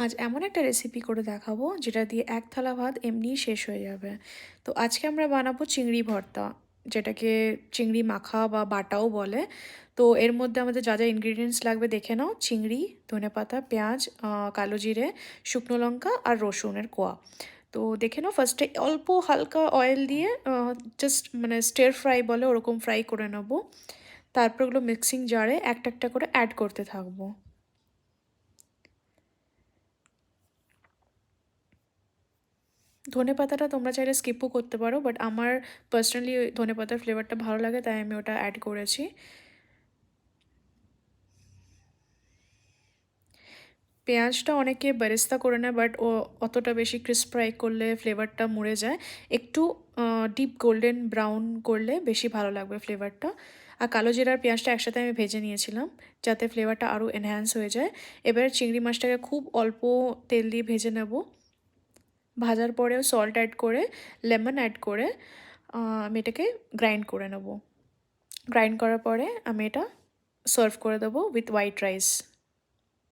আজ এমন একটা রেসিপি করে দেখাবো যেটা দিয়ে এক থালা ভাত এমনিই শেষ হয়ে যাবে। তো আজকে আমরা বানাবো চিংড়ি ভর্তা, যেটাকে চিংড়ি মাখা বা বাটাও বলে। তো এর মধ্যে আমাদের যা যা ইনগ্রিডিয়েন্টস লাগবে দেখে নাও: চিংড়ি, ধনেপাতা, পেঁয়াজ, কালো জিরে, শুকনো লঙ্কা আর রসুনের কোয়া। তো দেখে নাও, ফার্স্টে অল্প হালকা অয়েল দিয়ে জাস্ট মানে স্টের ফ্রাই বলে ওরকম ফ্রাই করে নেবো। তারপর ওগুলো মিক্সিং জারে একটা একটা করে অ্যাড করতে থাকবো। ধনেপাতাটা তোমরা চাইলে স্কিপও করতে পারো, বাট আমার পার্সোনালি ওই ধনেপাতার ফ্লেভারটা ভালো লাগে, তাই আমি ওটা অ্যাড করেছি। পেঁয়াজটা অনেকে বেরেস্তা করে নেয়, বাট ও অতটা বেশি ক্রিস্প ফ্রাই করলে ফ্লেভারটা মরে যায়। একটু ডিপ গোল্ডেন ব্রাউন করলে বেশি ভালো লাগবে ফ্লেভারটা। আর কালো জিরার পেঁয়াজটা একসাথে আমি ভেজে নিয়েছিলাম, যাতে ফ্লেভারটা আরও এনহ্যান্স হয়ে যায়। এবার চিংড়ি মাছটাকে খুব অল্প তেল দিয়ে ভেজে নেব। ভাজার পরেও সল্ট অ্যাড করে, লেমন অ্যাড করে আমি এটাকে গ্রাইন্ড করে নেব। গ্রাইন্ড করার পরে আমি এটা সার্ভ করে দেবো উইথ হোয়াইট রাইস।